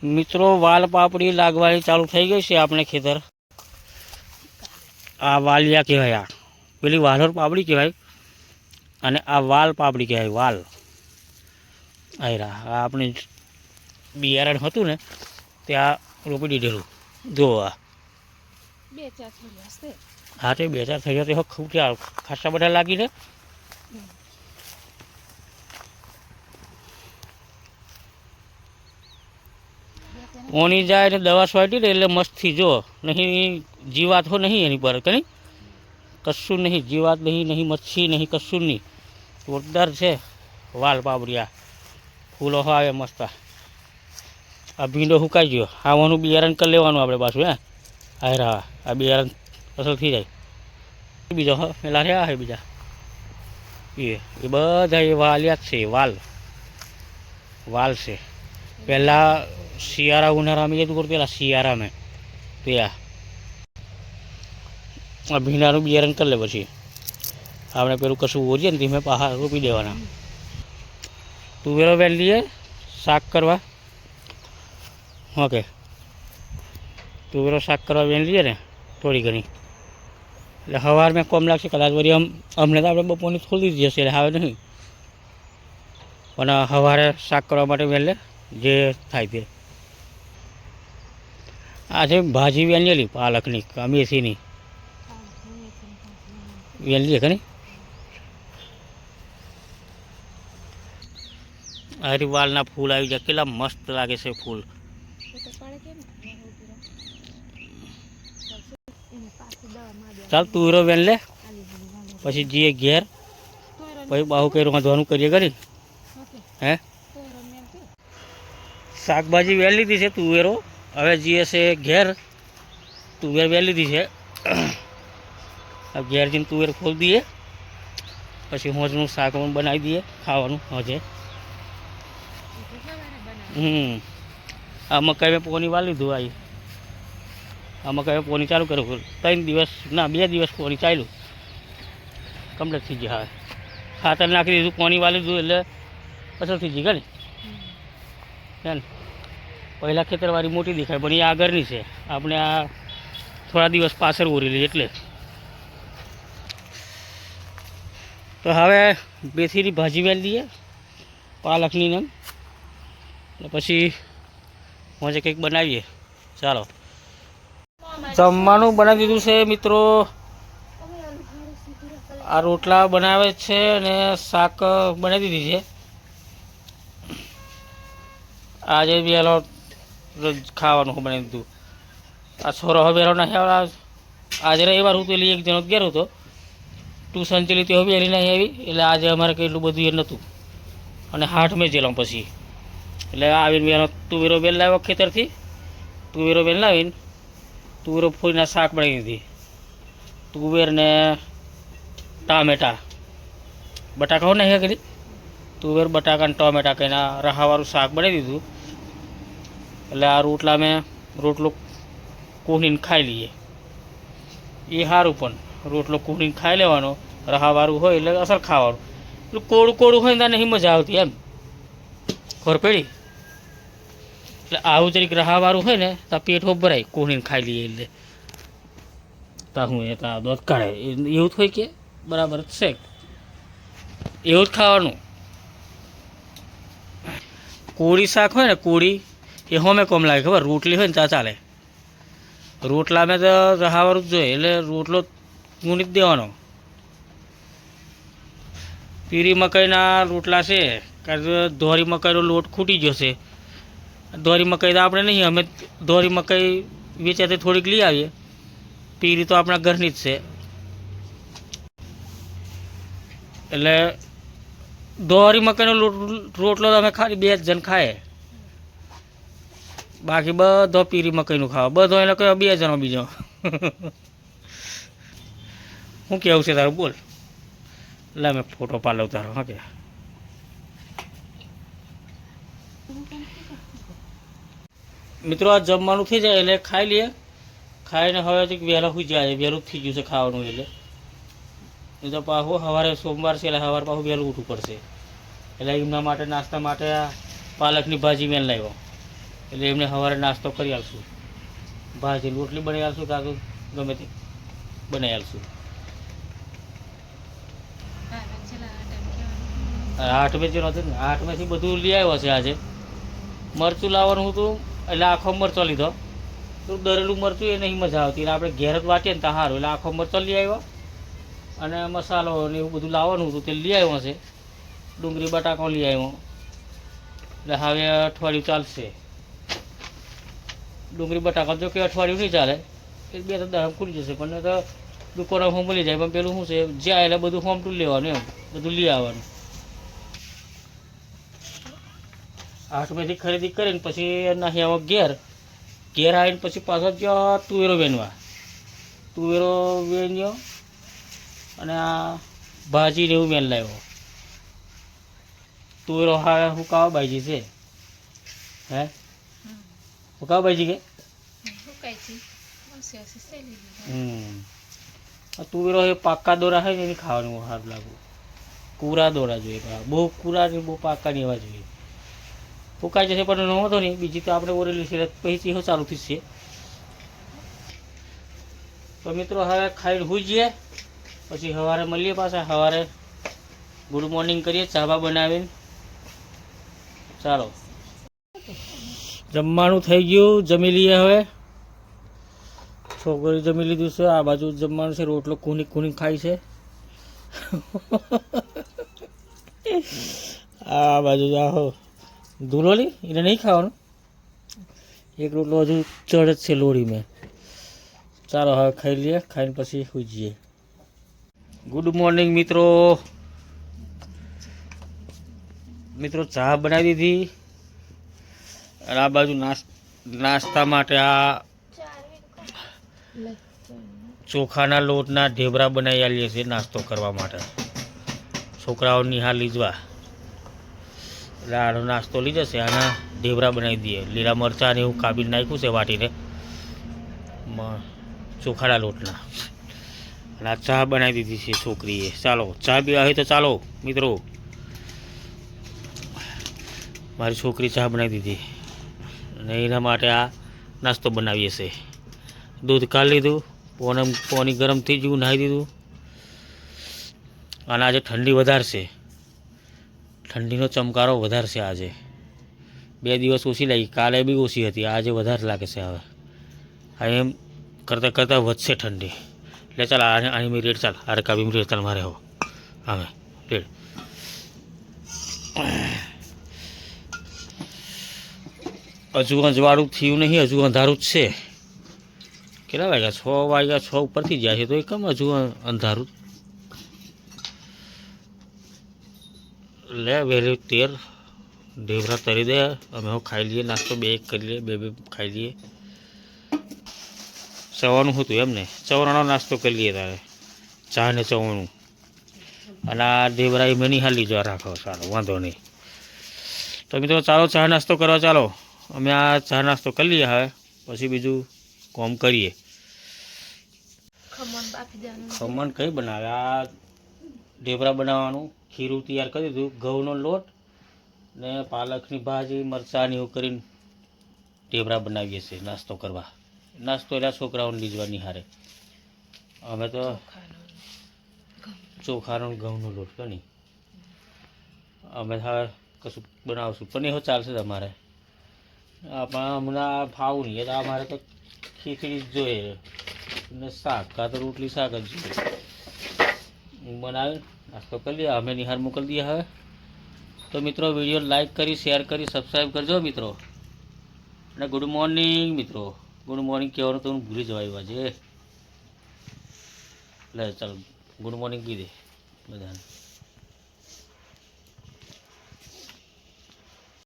મિત્રો વાલ પાપડી લાગવાની ચાલુ થઈ ગઈ છે આપણે ખેતર. આ વાલિયા કહેવાય, આ પેલી વાલોર પાપડી કહેવાય અને આ વાલ પાપડી કહેવાય. વાલ આ આપણે બિયારણ હતું ને ત્યાં રોપી દીધેલું. જો આ હા તે 2-4 થઈ ગયા. ખૂબ ખાસા બધા લાગી છે. પોણી જાય ને દવા છોટી ને એટલે મસ્તથી જો નહીં જીવાત હો નહીં એની પર કંઈ કશું નહીં, જીવાત નહીં મચ્છી નહીં, કશું નહીં. જોરદાર છે વાલ પાપડિયા. ફૂલો આવે મસ્ત. આ ભીંડો સુકાઈ ગયો. આવાનું બિયારણ કરી લેવાનું આપણે પાછું. આ બિયારણ અસર થઈ જાય. બીજો પેલા રહ્યા છે બીજા એ બધા એ વાલિયા જ છે. વાલ છે. પહેલાં શિયાળા ઉનાળામાં એ તો પેલા શિયાળામાં ત્યાં આ ભીંડાનું બિયારણ કરી લે. પછી આપણે પેલું કશું ઓરીએ ને ધીમે પહાડ રોપી દેવાના. તુવેરો વહેલીએ શાક કરવા. ઓકે, તુવેરો શાક કરવા વહેલીએ ને થોડી ઘણી એટલે સવારમાં કોમ લાગશે. કદાચ વળી અમને તો આપણે બપોરની ખોલી જ જશે એટલે હવે નહીં, પણ સવારે શાક કરવા માટે વહેલે જે થાય તે. આ છે ભાજી વેલેલી પાલકની, મેથીની વેલીએ ખરી. આ વાલના ફૂલ આવી જાય, કેટલા મસ્ત લાગે છે ફૂલ. ચાલ તુવેરો વેન લે, પછી જઈએ ઘેર, પછી બાહુ કંઈ રાંધવાનું કરીએ કરી. હે શાકભાજી વેલ લીધી છે. તુવેરો હવે જઈએ છે ઘેર. તુવેર વેલ લીધી છે. ઘેર જઈને તુવેર ખોલી દઈએ, પછી હોજનું શાક બનાવી દઈએ ખાવાનું. હોજે આ મકાઈ મેં પોની વાળી લીધું. આ મકાઈ પોની ચાલુ કર્યું. 3 દિવસ ના 2 દિવસ પોની ચાલ્યું, કમ્પ્લીટ થઈ ગયા. હવે ખાતર નાખી દીધું, પોની વાળી લીધું એટલે અસર થઈ ગઈ ને. પહેલાં ખેતરવાળી મોટી દેખાય પણ એ આગળની છે. આપણે આ થોડા દિવસ પાછળ ઓરેલી એટલે. તો હવે મેથીની ભાજી વેલી દઈએ, પાલકની ને પછી મોજે કંઈક બનાવીએ. ચાલો જમવાનું બનાવી દીધું છે મિત્રો. આ રોટલા બનાવે છે અને શાક બનાવી દીધી છે. આજે વહેલો ખાવાનું બનાવી દીધું. આ છોરો હવે વહેલો નહીં આવ્યો. આજે રવિવાર હતું એટલે એક જણો ઘેર હતો, ટ્યુશન ચલી તે હવે વહેલી નહીં આવી એટલે આજે અમારે કંઈ એટલું બધું એ નહોતું. અને હાથ મેં જેલો પછી એટલે આવીને વહેલો તુવેરો બેલ લાવ્યો ખેતરથી. તુવેરો બેલ લાવીને તુવેરો ફોડીને શાક બનાવી દીધી. તુવેર ને ટામેટા, બટાકા નહીં હે કરી. તુવેર બટાકા ને ટમેટા કહીને રહાવાળું શાક બનાવી દીધું. એટલે આ રોટલા મેં રોટલો કોહણીને ખાઈ લઈએ એ સારું. પણ રોટલો કોહણીને ખાઈ લેવાનો, રહાવાળું હોય એટલે અસર ખાવાનું. એટલે કોળું હોય ને ત્યાં નહીં મજા આવતી એમ, ખબર પડી. એટલે આવું જરીક રહાવાળું હોય ને ત્યાં પેટ ભરાય, કોહણીને ખાઈ લઈએ એટલે. ત્યાં હું એ ત્યાં દૂધ કાઢે એવું જ હોય કે બરાબર છે, એવું જ ખાવાનું. કોળી શાક હોય ને, કોળી એ હોમે કોમ લાગે ખબર. રોટલી હોય ને ત્યાં ચાલે. રોટલામાં તો રહાવાળું જ જોઈએ એટલે રોટલો ગુણી જ દેવાનો. પીરી મકાઈના રોટલા છે, કારણ કે ધોરી મકાઈનો લોટ ખૂટી જશે. ધોરી મકાઈ તો આપણે નહીં, અમે ધોરી મકાઈ વેચાતી થોડીક લઈ આવીએ. પીરી તો આપણા ઘરની જ છે એટલે ધોરી મકાઈનો રોટલો તો અમે ખાલી 2 જણ ખાય. બાકી બધો પીરી મકાઈનું ખાવા, બધો એટલે કયો 2 જણો બીજો. શું કેવું છે તારું બોલ? લે મેં ફોટો પાડલો તારો. હા કે મિત્રો આ જમવાનું થઈ જાય એટલે ખાઈ લઈએ. ખાઈને હવે વહેલા સુઈ જાય, વહેલું થઈ ગયું છે ખાવાનું. એટલે એ તો પાછું સવારે સોમવાર છે એટલે સવારે પાછું વહેલું ઉઠવું પડશે. એટલે એમના માટે નાસ્તા માટે આ પાલકની ભાજી મેં લાવ્યો. એટલે એમને સવારે નાસ્તો કરી આલશું. ભાજી રોટલી બનાવી આલશું, કાં તો ગમે તે બનાવી આલશું. 8 વેચે નહોતું ને, 8 મેથી બધું લઈ આવ્યો છે. આજે મરચું લાવવાનું હતું એટલે આખો મરચો લીધો. તો દરેલું મરચું એ નહીં મજા આવતી, એટલે આપણે ઘેર જ વાટીએ ને ત્યાં સારું. એટલે આખો મરચો લઈ આવ્યો અને મસાલો ને એવું બધું લાવવાનું હતું તે લઈ આવ્યો છે. ડુંગળી બટાકો લઈ આવ્યો. એટલે હવે અઠવાડિયું ચાલશે. ડુંગળી બટાકા જો કે અઠવાડિયું નહીં ચાલે, એ 2-3 દાડા ખુલી જશે. પણ તો દુકાનો હોમ મળી જાય. પણ પેલું શું છે, જ્યાં એટલે બધું હોમ ટુ લેવાનું, એમ બધું લઈ આવવાનું. 8 મેથી ખરીદી કરીને પછી નાખી આવો ઘેર આવીને પછી પાછો જ્યાં તુવેરો વેણ્યો અને આ ભાજી ને એવું મેન લાવ્યો. તુવેરો હા હુકાવા બાજી છે. હે હુકાવા બાજી કે તુવેરો એ પાક્કા દોરા હોય ને એની ખાવાનું સારું લાગે. કૂરા દોરા જોઈએ, બહુ કૂરા ને બહુ પાક્કા ને એવા જોઈએ. ફૂકાઈ જશે પણ ન હતો નહીં. બીજી તો આપણે ઓરેલી છે પછી એવું ચાલુ થઈ છે. તો મિત્રો હવે ખાઈને હોઈ જઈએ, પછી સવારે મળીએ પાછા. સવારે ગુડ મોર્નિંગ કરીએ, ચાબા બનાવીને. ચાલો જમવાનું થઈ ગયું, જમી લઈએ. હવે છોકરી જમી લીધું છે. આ બાજુ જમવાનું છે, રોટલો કૂની ખાય છે. આ બાજુ આહો ધૂલોલી એને નહીં ખાવાનું, એક રોટલો હજુ ચડ જ છે લોડી મેં. ચાલો હવે ખાઈ લઈએ, ખાઈને પછી સુઈ જઈએ. ગુડ મોર્નિંગ મિત્રો ચા બનાવી દીધી. અને આ બાજુ નાસ્તા માટે આ ચોખાના લોટના ઢેબરા બનાવી આવીએ છીએ નાસ્તો કરવા માટે. છોકરાઓ નિહાળ લીધવા એટલે આનો નાસ્તો લઈ જશે. આના ઢેબરા બનાવી દઈએ. લીલા મરચાં ને એવું કાપીને નાખ્યું છે વાટીને ચોખાના લોટના. અને આ ચા બનાવી દીધી છે છોકરીએ. ચાલો ચા પીવા હોય તો ચાલો મિત્રો. મારી છોકરી ચા બનાવી દીધી અને એના માટે આ નાસ્તો બનાવીએ છીએ. દૂધ કાઢી લીધું, પાણી ગરમ થઈ ગયું, નાહી દીધું. અને આજે ઠંડી વધારે છે, ઠંડીનો ચમકારો વધારે છે આજે. 2 દિવસ ઓછી લાગી, કાલે બી ઓછી હતી, આજે વધારે લાગે છે. હવે એમ કરતાં વધશે ઠંડી. એટલે ચાલ આની મેં રેડ, ચાલ અરે કાબી રેડ, ચાલ મારે હો હવે રેડ. હજુ અંજવાળું થયું નહીં, હજુ અંધારું જ છે. કેટલા વાગ્યા? 6 વાગ્યા, 6 ઉપરથી જાય છે તો એ કેમ હજુ અંધારું? લે વહેલી 13 ઢેબરા તરી દે. અમે ખાઈ લઈએ નાસ્તો, 2 કરી લઈએ, 2 ખાઈ લઈએ. ચવાનું હતું એમ ને, ચવાણાનો નાસ્તો કરી લઈએ તારે, ચા ને ચવાણું. અને આ ઢેબરા મેં નિહાળ લીધો રાખો. ચાલો વાંધો નહીં. તો મિત્રો ચાલો ચા નાસ્તો કરવા ચાલો. અમે આ ચા નાસ્તો કરી લઈએ, હવે પછી બીજું કામ કરીએ. ખમણ કઈ બનાવે? આ ઢેબરા બનાવવાનું ખીરું તૈયાર કરી દીધું. ઘઉંનો લોટ ને પાલકની ભાજી, મરચાં એવું કરીને ઢેબરા બનાવીએ છીએ નાસ્તો કરવા. નાસ્તો એટલે છોકરાઓને લીધવા નિહારે. અમે તો ચોખાનો ઘઉંનો લોટ નહીં, અમે હવે કશું બનાવશું. પણ એવો ચાલશે તમારે. આપણે હમણાં ફાવું નહીં એટલે અમારે તો ખીચડી જ જોઈએ ને શાક, કાં તો રોટલી શાક જ જોઈએ. બનાવી નાસ્તો કરી લઈએ, અમે નિહાર મોકલી દઈએ હવે. તો મિત્રો વિડીયો લાઈક કરી, શેર કરી, સબસ્ક્રાઈબ કરજો મિત્રો. અને ગુડ મોર્નિંગ મિત્રો. ગુડ મોર્નિંગ કહેવાનું તો હું ભૂલી જવાયું આજે. લે ચાલ ગુડ મોર્નિંગ કહી દે બધાને.